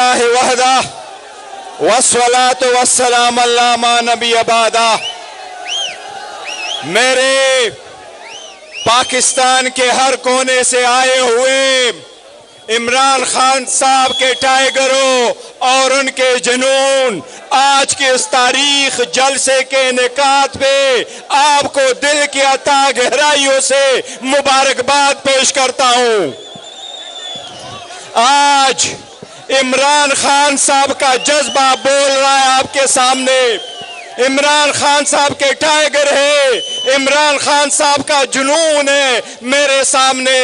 للہ وحدہ والصلاۃ والسلام علی ما نبی بعدہ۔ میرے پاکستان کے ہر کونے سے آئے ہوئے عمران خان صاحب کے ٹائیگروں اور ان کے جنون، آج کے اس تاریخ جلسے کے انعقاد پہ آپ کو دل کی اتھاہ گہرائیوں سے مبارکباد پیش کرتا ہوں۔ آج عمران خان صاحب کا جذبہ بول رہا ہے آپ کے سامنے، عمران خان صاحب کے ٹائیگر ہے، عمران خان صاحب کا جنون ہے میرے سامنے۔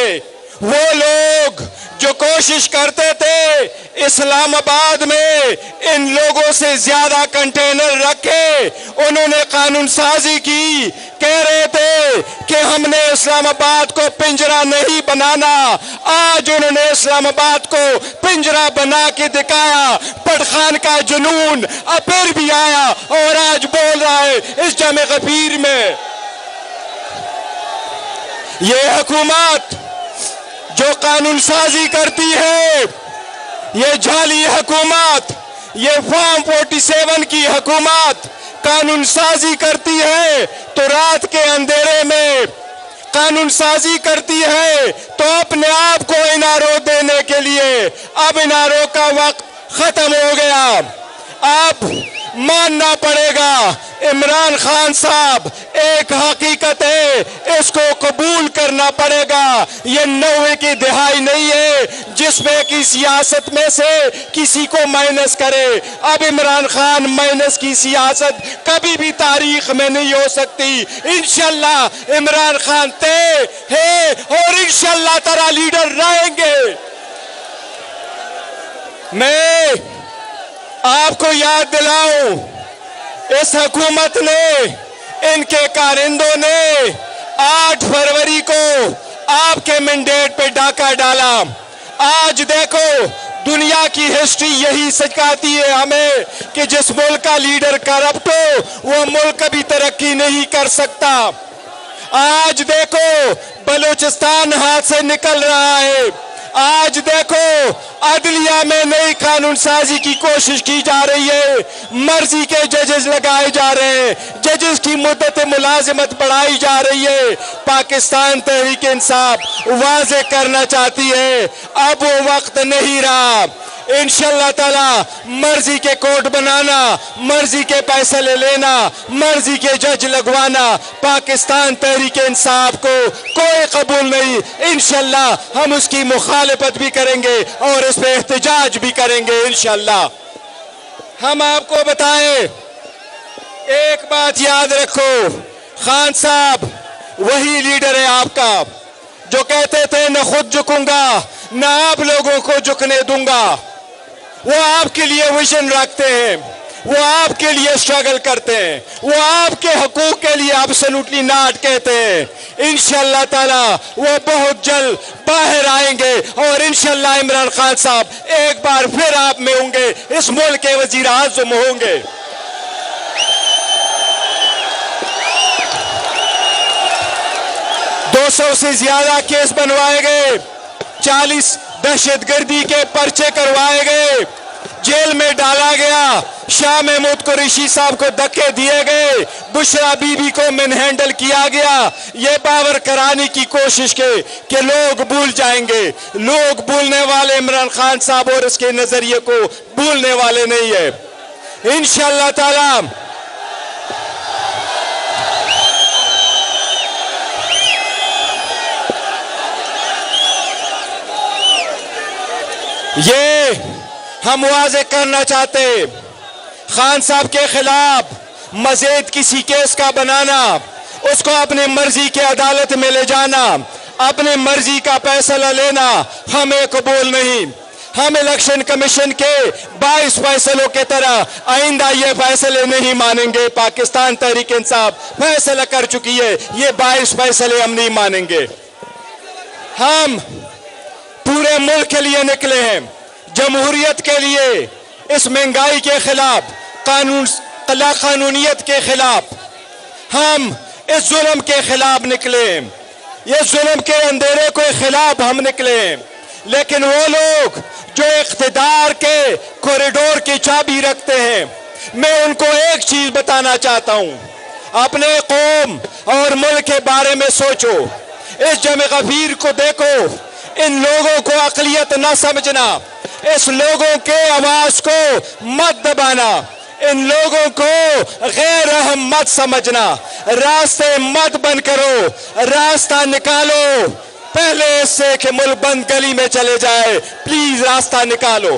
وہ لوگ جو کوشش کرتے تھے اسلام آباد میں ان لوگوں سے زیادہ کنٹینر رکھے، انہوں نے قانون سازی کی، کہہ رہے تھے کہ ہم نے اسلام آباد کو پنجرہ نہیں بنانا، آج انہوں نے اسلام آباد کو پنجرہ بنا کے دکھایا۔ پٹھان کا جنون اب پھر بھی آیا اور آج بول رہا ہے اس جمع غفیر میں۔ یہ حکومت جو قانون سازی کرتی ہے، یہ جعلی حکومت، یہ فارم 47 کی حکومت قانون سازی کرتی ہے تو رات کے اندھیرے میں قانون سازی کرتی ہے تو اپنے آپ کو انارو دینے کے لیے۔ اب انارو کا وقت ختم ہو گیا، اب ماننا پڑے گا عمران خان صاحب ایک حقیقت ہے، اس کو قبول کرنا پڑے گا۔ یہ 90 کی دہائی نہیں ہے جس میں کی سیاست میں سے کسی کو مائنس کرے۔ اب عمران خان مائنس کی سیاست کبھی بھی تاریخ میں نہیں ہو سکتی۔ انشاءاللہ عمران خان طے ہے اور انشاءاللہ ترا لیڈر رہیں گے۔ میں آپ کو یاد دلاؤں، اس حکومت نے، ان کے کارندوں نے 8 فروری کو آپ کے مینڈیٹ پہ ڈاکہ ڈالا۔ آج دیکھو دنیا کی ہسٹری یہی سکھاتی ہے ہمیں کہ جس ملک کا لیڈر کرپٹ ہو وہ ملک کبھی ترقی نہیں کر سکتا۔ آج دیکھو بلوچستان ہاتھ سے نکل رہا ہے، آج دیکھو عدلیہ میں نئی قانون سازی کی کوشش کی جا رہی ہے، مرضی کے ججز لگائے جا رہے ہیں، ججز کی مدت ملازمت بڑھائی جا رہی ہے۔ پاکستان تحریک انصاف واضح کرنا چاہتی ہے اب وہ وقت نہیں رہا۔ انشاءاللہ تعالی مرضی کے کورٹ بنانا، مرضی کے فیصلے لینا، مرضی کے جج لگوانا پاکستان تحریک انصاف کو کوئی قبول نہیں۔ انشاءاللہ ہم اس کی مخالفت بھی کریں گے اور اس پہ احتجاج بھی کریں گے انشاءاللہ۔ ہم آپ کو بتائیں، ایک بات یاد رکھو، خان صاحب وہی لیڈر ہے آپ کا جو کہتے تھے نہ خود جھکوں گا نہ آپ لوگوں کو جھکنے دوں گا۔ وہ آپ کے لیے ویژن رکھتے ہیں، وہ آپ کے لیے اسٹرگل کرتے ہیں، وہ آپ کے حقوق کے لیے absolutely not کہتے ہیں۔ انشاءاللہ تعالی وہ بہت جلد باہر آئیں گے اور انشاءاللہ عمران خان صاحب ایک بار پھر آپ میں ہوں گے، اس ملک کے وزیر اعظم ہوں گے۔ 200 سے زیادہ کیس بنوائے گئے، 40 دہشت گردی کے پرچے کروائے گئے، جیل میں ڈالا گیا، شاہ محمود قریشی صاحب کو دھکے دیے گئے، بشرا بی بی کو مین ہینڈل کیا گیا۔ یہ باور کرانے کی کوشش کی کہ لوگ بھول جائیں گے، لوگ بھولنے والے عمران خان صاحب اور اس کے نظریے کو بھولنے والے نہیں ہے۔ انشاءاللہ تعالی یہ ہم واضح کرنا چاہتے، خان صاحب کے خلاف مزید کسی کیس کا بنانا، اس کو اپنی مرضی کے عدالت میں لے جانا، اپنی مرضی کا فیصلہ لینا ہمیں قبول نہیں۔ ہم الیکشن کمیشن کے 22 فیصلوں کے طرح آئندہ یہ فیصلے نہیں مانیں گے۔ پاکستان تحریک انصاف فیصلہ کر چکی ہے، یہ 22 فیصلے ہم نہیں مانیں گے۔ ہم پورے ملک کے لیے نکلے ہیں، جمہوریت کے لیے، اس مہنگائی کے خلاف، لا قانونیت کے خلاف، ہم اس ظلم کے خلاف نکلے ہیں، یہ ظلم کے اندھیرے کے خلاف ہم نکلے ہیں۔ لیکن وہ لوگ جو اقتدار کے کوریڈور کی چابی رکھتے ہیں، میں ان کو ایک چیز بتانا چاہتا ہوں، اپنے قوم اور ملک کے بارے میں سوچو، اس جمع غفیر کو دیکھو، ان لوگوں کو اقلیت نہ سمجھنا، اس لوگوں کے آواز کو مت دبانا، ان لوگوں کو غیر اہم مت سمجھنا، راستے مت بند کرو، راستہ نکالو، پہلے اس سے کہ ملک بند گلی میں چلے جائے، پلیز راستہ نکالو۔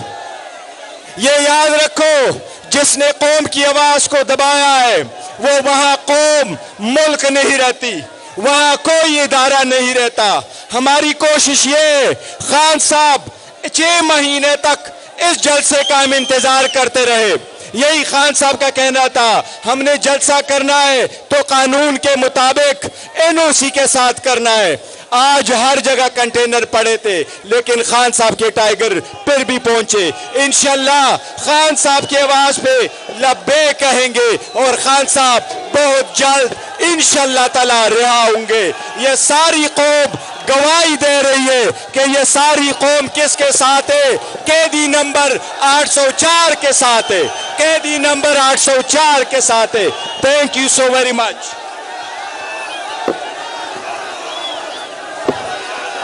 یہ یاد رکھو، جس نے قوم کی آواز کو دبایا ہے وہ وہاں قوم ملک نہیں رہتی، وہاں کوئی ادارہ نہیں رہتا۔ ہماری کوشش یہ، خان صاحب 6 مہینے تک اس جلسے کا ہم انتظار کرتے رہے، یہی خان صاحب کا کہنا تھا، ہم نے جلسہ کرنا ہے تو قانون کے مطابق NOC کے ساتھ کرنا ہے۔ آج ہر جگہ کنٹینر پڑے تھے لیکن خان صاحب کے ٹائیگر پھر بھی پہنچے۔ انشاءاللہ خان صاحب کی آواز پہ لبیک کہیں گے اور خان صاحب بہت جلد انشاءاللہ تعالی رہا ہوں گے۔ یہ ساری قوم گواہی دے رہی ہے کہ یہ ساری قوم کس کے ساتھ ہے؟ قیدی نمبر 804 کے ساتھ ہے، قیدی نمبر 804 کے ساتھ ہے۔ Thank you so very much.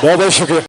بہت بہت شکریہ۔